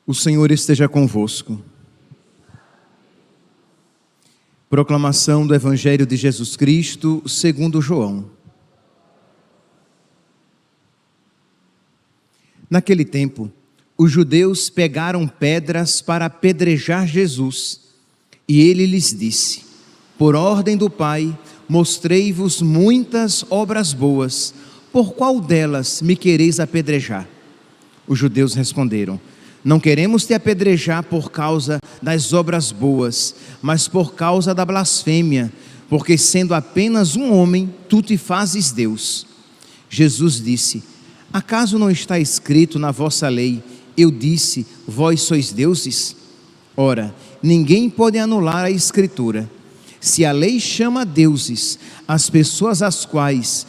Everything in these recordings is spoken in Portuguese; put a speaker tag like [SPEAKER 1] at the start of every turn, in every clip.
[SPEAKER 1] O Senhor esteja convosco. Proclamação do Evangelho de Jesus Cristo segundo João. Naquele tempo, os judeus pegaram pedras para apedrejar Jesus, e ele lhes disse: por ordem do Pai, mostrei-vos muitas obras boas, por qual delas me quereis apedrejar? Os judeus responderam: não queremos te apedrejar por causa das obras boas, mas por causa da blasfêmia, porque sendo apenas um homem, tu te fazes Deus. Jesus disse: acaso não está escrito na vossa lei, eu disse, vós sois deuses? Ora, ninguém pode anular a Escritura. Se a lei chama deuses as pessoas às quais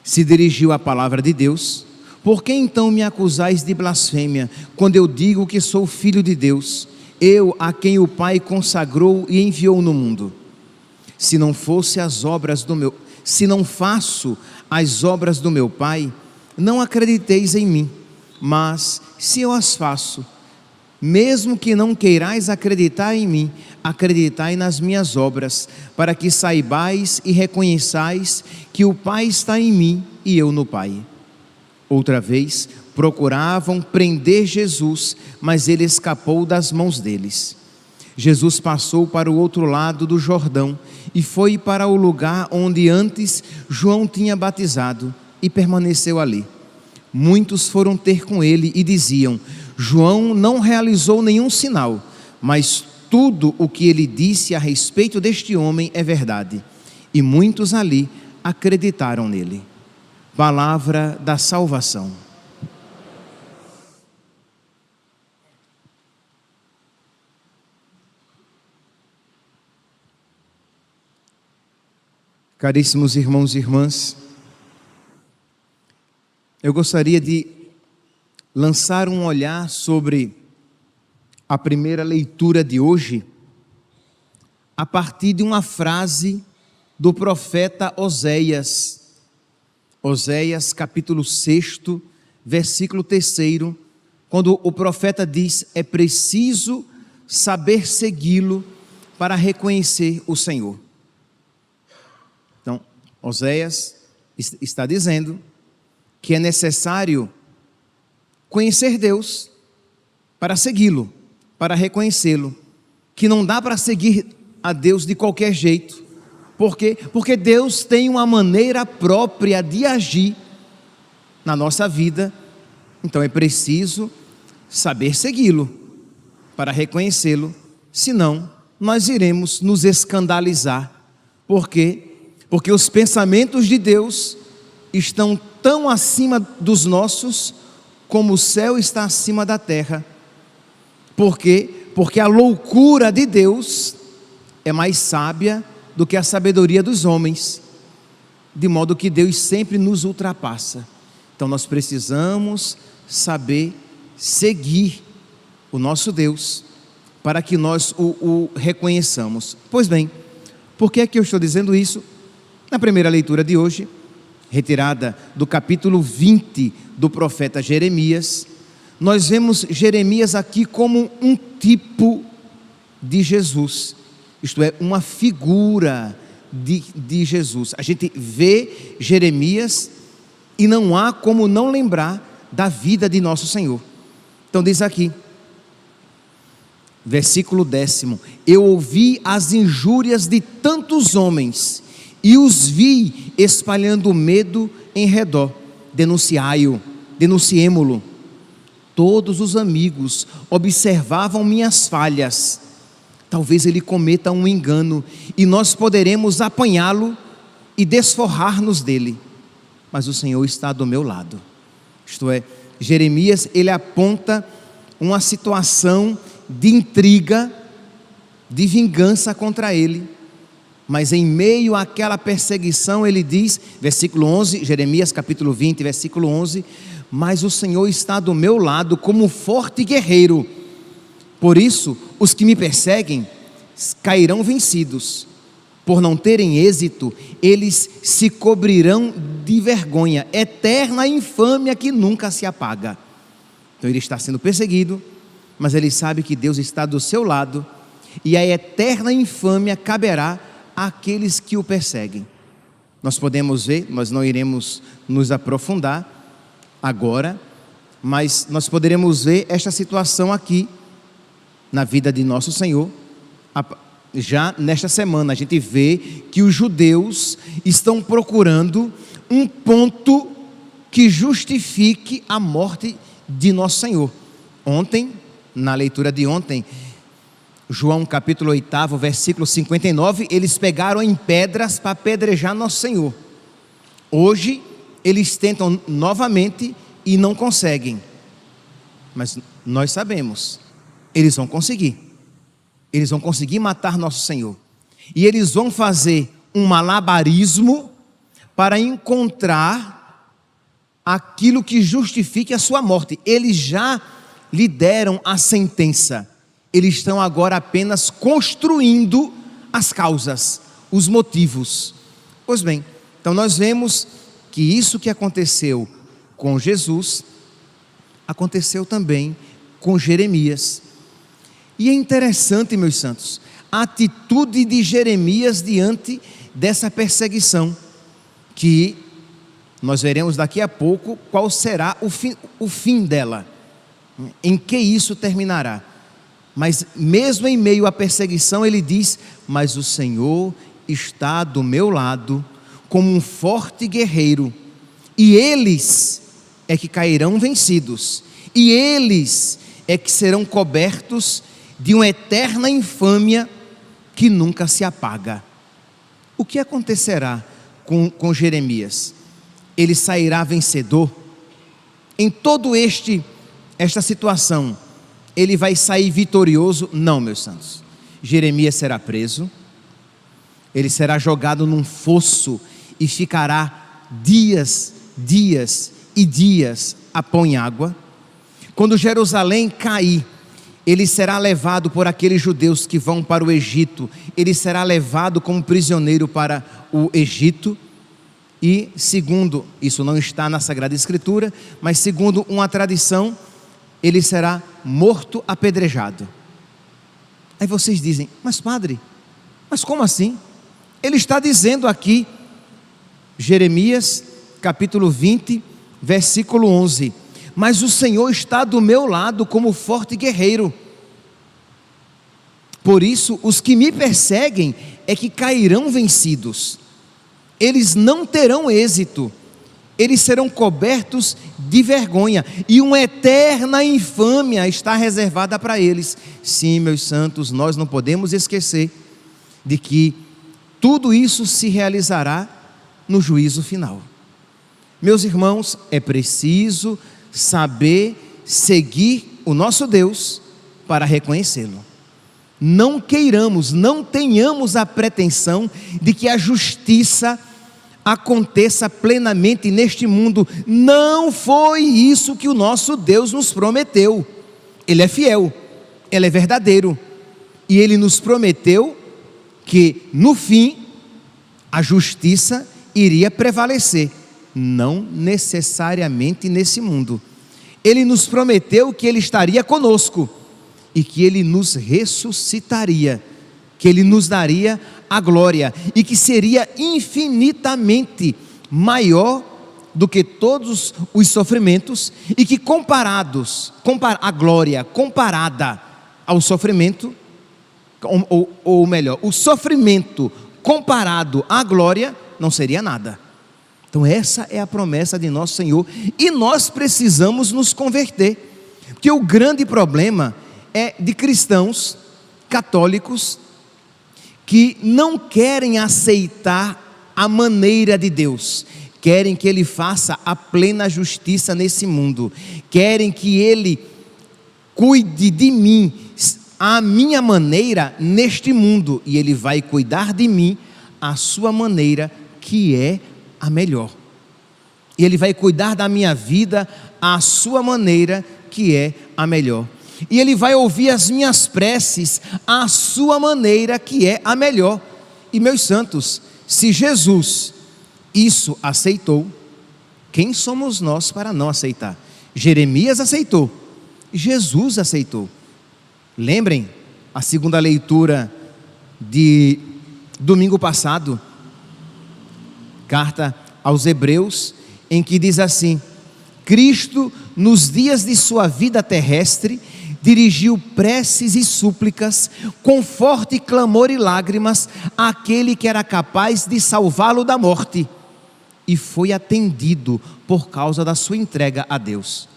[SPEAKER 1] se dirigiu a palavra de Deus, por que então me acusais de blasfêmia, quando eu digo que sou filho de Deus, eu a quem o Pai consagrou e enviou no mundo? Se não faço as obras do meu Pai, não acrediteis em mim, mas se eu as faço, mesmo que não queirais acreditar em mim, acreditai nas minhas obras, para que saibais e reconheçais que o Pai está em mim e eu no Pai. Outra vez, procuravam prender Jesus, mas ele escapou das mãos deles. Jesus passou para o outro lado do Jordão e foi para o lugar onde antes João tinha batizado e permaneceu ali. Muitos foram ter com ele e diziam: João não realizou nenhum sinal, mas tudo o que ele disse a respeito deste homem é verdade. E muitos ali acreditaram nele. Palavra da salvação. Caríssimos irmãos e irmãs, eu gostaria de lançar um olhar sobre a primeira leitura de hoje, a partir de uma frase do profeta Oséias. Oséias capítulo 6, versículo 3, quando o profeta diz: é preciso saber segui-lo para reconhecer o Senhor. Então, Oséias está dizendo que é necessário conhecer Deus para segui-lo, para reconhecê-lo, que não dá para seguir a Deus de qualquer jeito. Por quê? Porque Deus tem uma maneira própria de agir na nossa vida, então é preciso saber segui-lo para reconhecê-lo, senão nós iremos nos escandalizar. Por quê? Porque os pensamentos de Deus estão tão acima dos nossos, como o céu está acima da terra. Por quê? Porque a loucura de Deus é mais sábia do que a sabedoria dos homens, de modo que Deus sempre nos ultrapassa. Então nós precisamos saber seguir o nosso Deus, para que nós o reconheçamos. Pois bem, por que é que eu estou dizendo isso? Na primeira leitura de hoje, retirada do capítulo 20 do profeta Jeremias, nós vemos Jeremias aqui como um tipo de Jesus, isto é, uma figura de Jesus. A gente vê Jeremias e não há como não lembrar da vida de nosso Senhor. Então diz aqui, versículo 10: eu ouvi as injúrias de tantos homens e os vi espalhando medo em redor. Denunciemo-lo. Todos os amigos observavam minhas falhas. Talvez ele cometa um engano e nós poderemos apanhá-lo e desforrar-nos dele. Mas o Senhor está do meu lado. Isto é, Jeremias, ele aponta uma situação de intriga, de vingança contra ele. Mas em meio àquela perseguição ele diz, versículo 11, Jeremias capítulo 20, versículo 11: mas o Senhor está do meu lado como forte guerreiro. Por isso, os que me perseguem cairão vencidos. Por não terem êxito, eles se cobrirão de vergonha, eterna infâmia que nunca se apaga. Então ele está sendo perseguido, mas ele sabe que Deus está do seu lado, e a eterna infâmia caberá àqueles que o perseguem. Nós podemos ver, nós não iremos nos aprofundar agora, mas nós poderemos ver esta situação aqui na vida de nosso Senhor. Já nesta semana a gente vê que os judeus estão procurando um ponto que justifique a morte de nosso Senhor. Ontem, na leitura de ontem, João capítulo 8, versículo 59, eles pegaram em pedras para apedrejar nosso Senhor. Hoje, eles tentam novamente e não conseguem. Mas nós sabemos, eles vão conseguir. Eles vão conseguir matar nosso Senhor. E eles vão fazer um malabarismo para encontrar aquilo que justifique a sua morte. Eles já lhe deram a sentença. Eles estão agora apenas construindo as causas, os motivos. Pois bem, então nós vemos que isso que aconteceu com Jesus, aconteceu também com Jeremias. E é interessante, meus santos, a atitude de Jeremias diante dessa perseguição, que nós veremos daqui a pouco qual será o fim dela, em que isso terminará. Mas mesmo em meio à perseguição, ele diz: mas o Senhor está do meu lado como um forte guerreiro, e eles é que cairão vencidos, e eles é que serão cobertos de uma eterna infâmia que nunca se apaga. O que acontecerá com Jeremias? Ele sairá vencedor? Em todo esta situação, ele vai sair vitorioso? Não, meus santos. Jeremias será preso, ele será jogado num fosso e ficará dias e dias a pão em água. Quando Jerusalém cair, ele será levado por aqueles judeus que vão para o Egito, ele será levado como prisioneiro para o Egito, e segundo, isso não está na Sagrada Escritura, mas segundo uma tradição, ele será morto apedrejado. Aí vocês dizem: mas padre, mas como assim? Ele está dizendo aqui, Jeremias capítulo 20, versículo 11: mas o Senhor está do meu lado como forte guerreiro. Por isso, os que me perseguem é que cairão vencidos. Eles não terão êxito. Eles serão cobertos de vergonha, e uma eterna infâmia está reservada para eles. Sim, meus santos, nós não podemos esquecer de que tudo isso se realizará no juízo final. Meus irmãos, é preciso saber seguir o nosso Deus para reconhecê-lo. Não queiramos, não tenhamos a pretensão de que a justiça aconteça plenamente neste mundo. Não foi isso que o nosso Deus nos prometeu. Ele é fiel, Ele é verdadeiro, e Ele nos prometeu que no fim a justiça iria prevalecer, não necessariamente nesse mundo. Ele nos prometeu que Ele estaria conosco e que Ele nos ressuscitaria, que Ele nos daria a glória e que seria infinitamente maior do que todos os sofrimentos, e que a glória comparada ao sofrimento, ou melhor, o sofrimento comparado à glória não seria nada. Então essa é a promessa de nosso Senhor, e nós precisamos nos converter, porque o grande problema é de cristãos católicos que não querem aceitar a maneira de Deus, querem que Ele faça a plena justiça nesse mundo, querem que Ele cuide de mim à minha maneira neste mundo, e Ele vai cuidar de mim à sua maneira, que é a melhor. E Ele vai cuidar da minha vida à sua maneira, que é a melhor. E Ele vai ouvir as minhas preces à sua maneira, que é a melhor. E meus santos, se Jesus isso aceitou, quem somos nós para não aceitar? Jeremias aceitou, Jesus aceitou. Lembrem a segunda leitura de domingo passado, carta aos Hebreus, em que diz assim: Cristo, nos dias de sua vida terrestre, dirigiu preces e súplicas, com forte clamor e lágrimas, àquele que era capaz de salvá-lo da morte, e foi atendido por causa da sua entrega a Deus.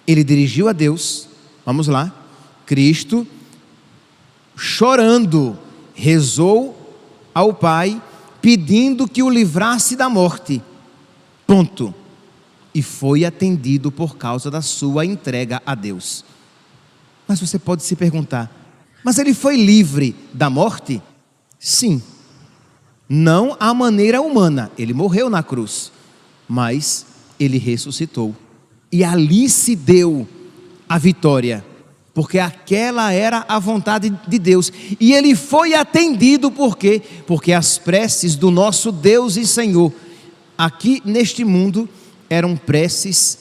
[SPEAKER 1] Ele dirigiu a Deus, vamos lá, Cristo, chorando, rezou ao Pai, pedindo que o livrasse da morte, ponto, e foi atendido por causa da sua entrega a Deus. Mas você pode se perguntar, mas ele foi livre da morte? Sim, não à maneira humana, ele morreu na cruz, mas ele ressuscitou, e ali se deu a vitória, porque aquela era a vontade de Deus, e ele foi atendido. Por quê? Porque as preces do nosso Deus e Senhor, aqui neste mundo, eram preces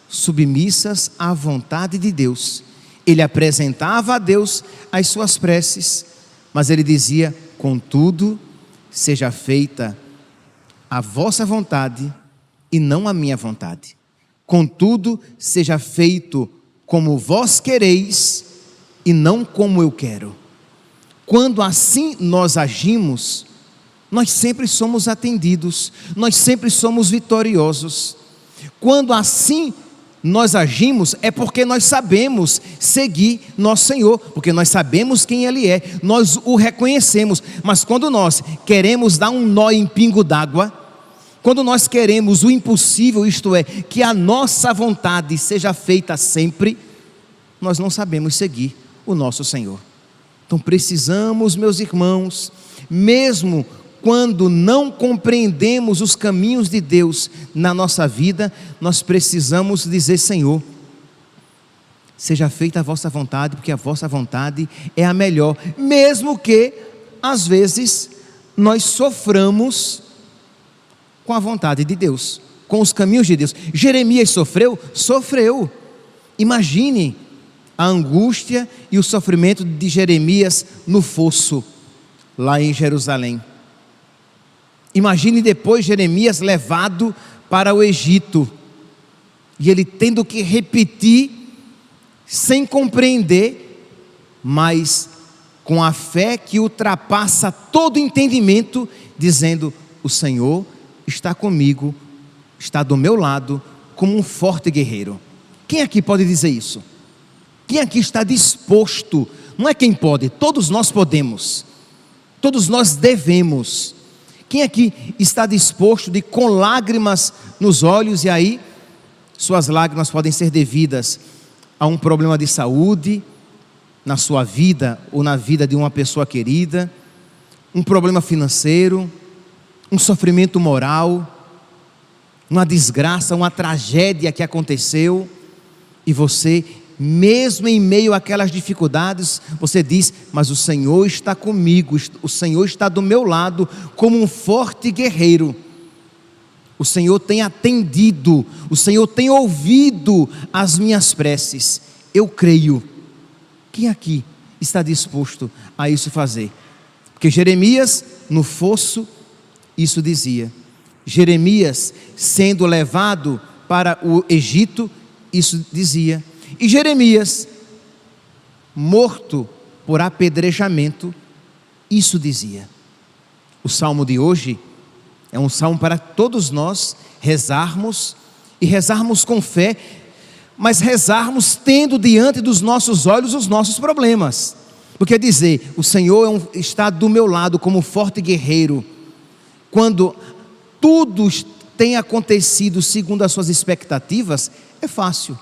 [SPEAKER 1] submissas à vontade de Deus. Ele apresentava a Deus as suas preces, mas ele dizia: contudo, seja feita a vossa vontade e não a minha vontade. Contudo, seja feito como vós quereis e não como eu quero. Quando assim nós agimos, nós sempre somos atendidos, nós sempre somos vitoriosos. Quando assim nós agimos, é porque nós sabemos seguir nosso Senhor, porque nós sabemos quem Ele é, nós o reconhecemos. Mas quando nós queremos dar um nó em pingo d'água, quando nós queremos o impossível, isto é, que a nossa vontade seja feita sempre, nós não sabemos seguir o nosso Senhor. Então precisamos, meus irmãos, mesmo quando não compreendemos os caminhos de Deus na nossa vida, nós precisamos dizer: Senhor, seja feita a vossa vontade, porque a vossa vontade é a melhor, mesmo que às vezes nós soframos com a vontade de Deus, com os caminhos de Deus. Jeremias sofreu? Sofreu. Imagine a angústia e o sofrimento de Jeremias no fosso, lá em Jerusalém. Imagine depois Jeremias levado para o Egito, e ele tendo que repetir, sem compreender, mas com a fé que ultrapassa todo entendimento, dizendo: o Senhor está comigo, está do meu lado, como um forte guerreiro. Quem aqui pode dizer isso? Quem aqui está disposto? Não é quem pode, todos nós podemos, todos nós devemos. Quem aqui está disposto de, com lágrimas nos olhos, e aí suas lágrimas podem ser devidas a um problema de saúde na sua vida ou na vida de uma pessoa querida, um problema financeiro, um sofrimento moral, uma desgraça, uma tragédia que aconteceu, e você, mesmo em meio àquelas dificuldades, você diz: mas o Senhor está comigo, o Senhor está do meu lado, como um forte guerreiro. O Senhor tem atendido, o Senhor tem ouvido as minhas preces. Eu creio. Quem aqui está disposto a isso fazer? Porque Jeremias, no fosso, isso dizia. Jeremias, sendo levado para o Egito, isso dizia. E Jeremias, morto por apedrejamento, isso dizia. O salmo de hoje é um salmo para todos nós rezarmos, e rezarmos com fé, mas rezarmos tendo diante dos nossos olhos os nossos problemas. Porque dizer: o Senhor está do meu lado como forte guerreiro, quando tudo tem acontecido segundo as suas expectativas, é fácil.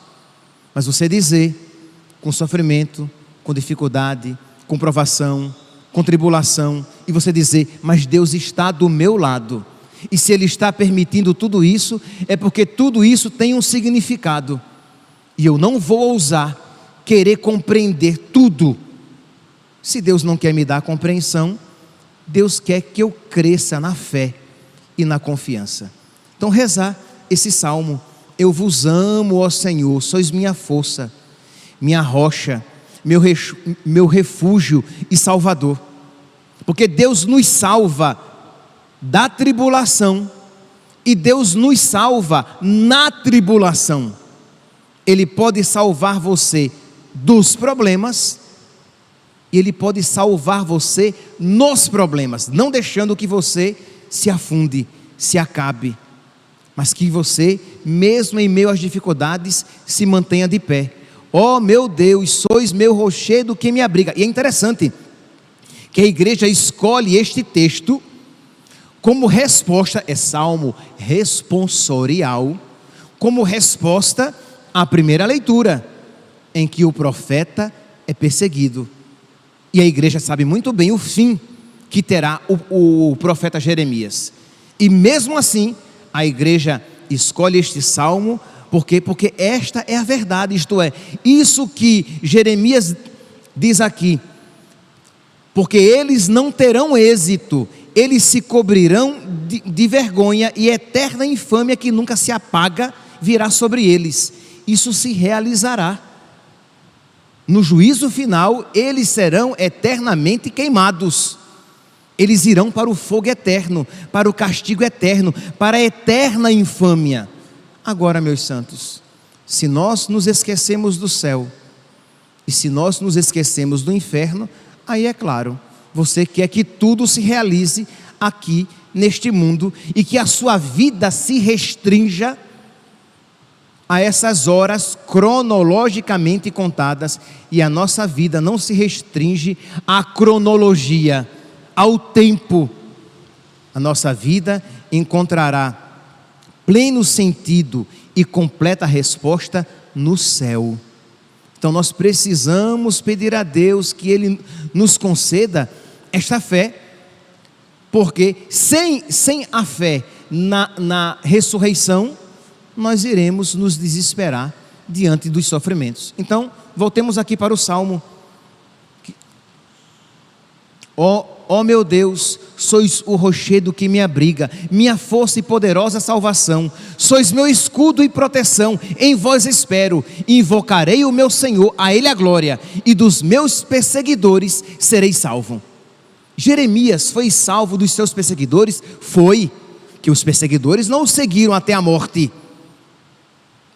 [SPEAKER 1] Mas você dizer, com sofrimento, com dificuldade, com provação, com tribulação, e você dizer: mas Deus está do meu lado, e se Ele está permitindo tudo isso, é porque tudo isso tem um significado, e eu não vou ousar querer compreender tudo. Se Deus não quer me dar compreensão, Deus quer que eu cresça na fé e na confiança. Então rezar esse salmo Eu vos amo, ó Senhor, sois minha força, minha rocha, meu refúgio e salvador. Porque Deus nos salva da tribulação e Deus nos salva na tribulação. Ele pode salvar você dos problemas e Ele pode salvar você nos problemas, não deixando que você se afunde, se acabe, mas que você, mesmo em meio às dificuldades, se mantenha de pé. Ó meu Deus, sois meu rochedo que me abriga. E é interessante que a igreja escolhe este texto como resposta, é salmo responsorial, como resposta à primeira leitura, em que o profeta é perseguido. E a igreja sabe muito bem o fim que terá o profeta Jeremias. E mesmo assim, a igreja escolhe este salmo, porque esta é a verdade, isto é, isso que Jeremias diz aqui, porque eles não terão êxito, eles se cobrirão de vergonha, e eterna infâmia que nunca se apaga virá sobre eles. Isso se realizará. No juízo final, eles serão eternamente queimados. Eles irão para o fogo eterno, para o castigo eterno, para a eterna infâmia. Agora, meus santos, se nós nos esquecemos do céu, e se nós nos esquecemos do inferno, aí é claro, você quer que tudo se realize aqui neste mundo, e que a sua vida se restrinja a essas horas cronologicamente contadas, e a nossa vida não se restringe à cronologia, ao tempo. A nossa vida encontrará pleno sentido e completa resposta no céu. Então nós precisamos pedir a Deus que Ele nos conceda esta fé, porque sem a fé na ressurreição, nós iremos nos desesperar diante dos sofrimentos. Então, voltemos aqui para o Salmo. Ó meu Deus, sois o rochedo que me abriga, minha força e poderosa salvação, sois meu escudo e proteção, em vós espero, invocarei o meu Senhor, a Ele a glória, e dos meus perseguidores serei salvo. Jeremias foi salvo dos seus perseguidores? Foi, que os perseguidores não o seguiram até a morte.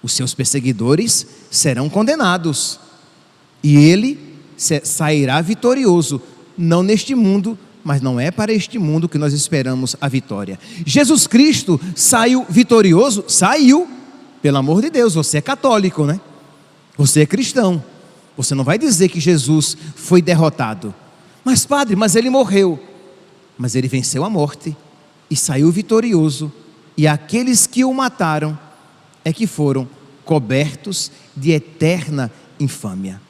[SPEAKER 1] Os seus perseguidores serão condenados, e ele sairá vitorioso, não neste mundo, mas não é para este mundo que nós esperamos a vitória. Jesus Cristo saiu vitorioso? Saiu, pelo amor de Deus. Você é católico, né? Você é cristão, você não vai dizer que Jesus foi derrotado. Mas padre, mas ele morreu. Mas ele venceu a morte e saiu vitorioso, e aqueles que o mataram é que foram cobertos de eterna infâmia.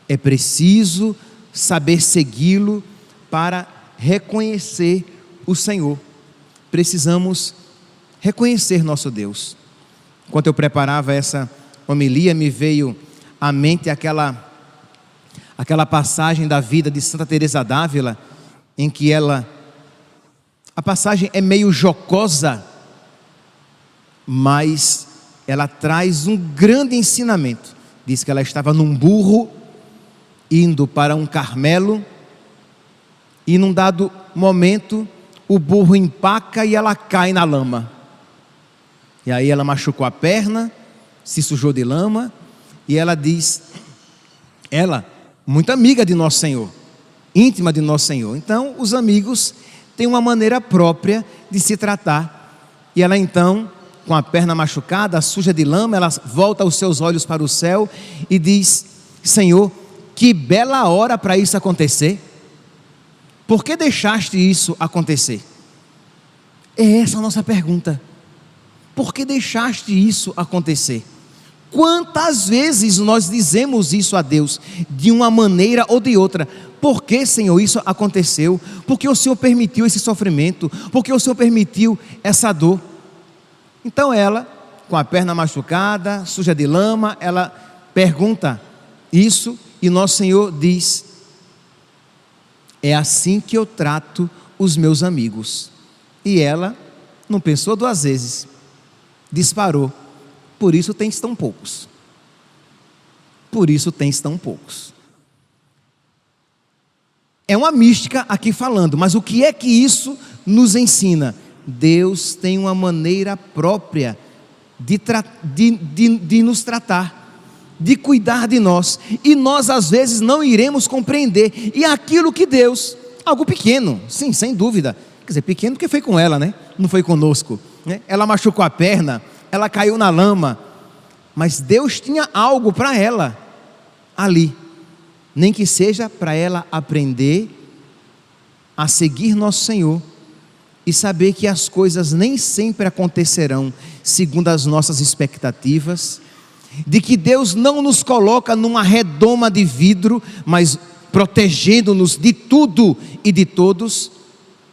[SPEAKER 1] É preciso saber segui-lo para reconhecer o Senhor. Precisamos reconhecer nosso Deus. Enquanto eu preparava essa homilia, me veio à mente aquela passagem da vida de Santa Teresa d'Ávila, em que a passagem é meio jocosa, mas ela traz um grande ensinamento. Diz que ela estava num burro, indo para um Carmelo, e num dado momento, o burro empaca e ela cai na lama. E aí ela machucou a perna, se sujou de lama, e ela diz, muito amiga de Nosso Senhor, íntima de Nosso Senhor. Então, os amigos têm uma maneira própria de se tratar. E ela então, com a perna machucada, suja de lama, ela volta os seus olhos para o céu e diz: Senhor, que bela hora para isso acontecer. Por que deixaste isso acontecer? É essa a nossa pergunta. Por que deixaste isso acontecer? Quantas vezes nós dizemos isso a Deus, de uma maneira ou de outra? Por que, Senhor, isso aconteceu? Por que o Senhor permitiu esse sofrimento? Por que o Senhor permitiu essa dor? Então ela, com a perna machucada, suja de lama, ela pergunta isso, e Nosso Senhor diz: é assim que eu trato os meus amigos. E ela não pensou duas vezes, disparou Por isso tens tão poucos. Por isso tens tão poucos. É uma mística aqui falando, mas o que é que isso nos ensina? Deus tem uma maneira própria de nos tratar, de cuidar de nós, e nós às vezes não iremos compreender, e aquilo que Deus, algo pequeno, sim, sem dúvida, quer dizer, pequeno porque foi com ela, né? Não foi conosco, né? Ela machucou a perna, ela caiu na lama, mas Deus tinha algo para ela ali, nem que seja para ela aprender a seguir nosso Senhor e saber que as coisas nem sempre acontecerão segundo as nossas expectativas, de que Deus não nos coloca numa redoma de vidro, mas protegendo-nos de tudo e de todos,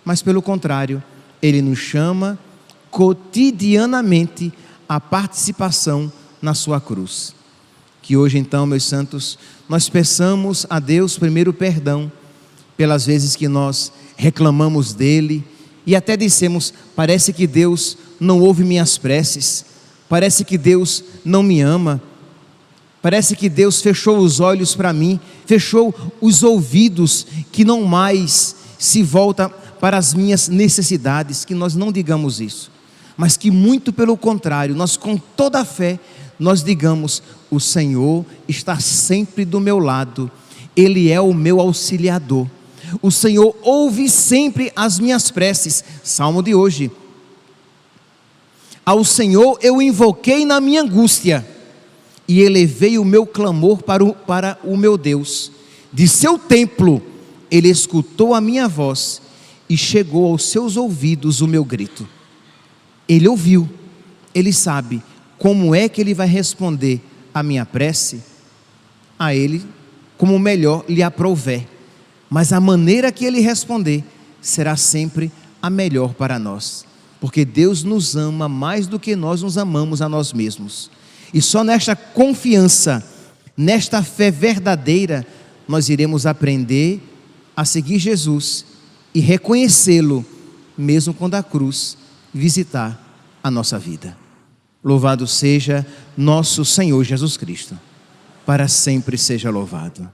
[SPEAKER 1] mas pelo contrário, Ele nos chama cotidianamente à participação na sua cruz. Que hoje então, meus santos, nós peçamos a Deus primeiro perdão pelas vezes que nós reclamamos dEle e até dissemos, parece que Deus não ouve minhas preces, parece que Deus não me ama, parece que Deus fechou os olhos para mim, fechou os ouvidos, que não mais se volta para as minhas necessidades. Que nós não digamos isso, mas que muito pelo contrário, nós com toda a fé, nós digamos, o Senhor está sempre do meu lado, Ele é o meu auxiliador, o Senhor ouve sempre as minhas preces. Salmo de hoje: ao Senhor eu invoquei na minha angústia, e elevei o meu clamor para o meu Deus. De seu templo Ele escutou a minha voz, e chegou aos seus ouvidos o meu grito. Ele ouviu, Ele sabe como é que Ele vai responder a minha prece, a Ele como melhor lhe aprouver, mas a maneira que Ele responder será sempre a melhor para nós, porque Deus nos ama mais do que nós nos amamos a nós mesmos, e só nesta confiança, nesta fé verdadeira, nós iremos aprender a seguir Jesus e reconhecê-lo, mesmo quando a cruz visitar a nossa vida. Louvado seja nosso Senhor Jesus Cristo, para sempre seja louvado.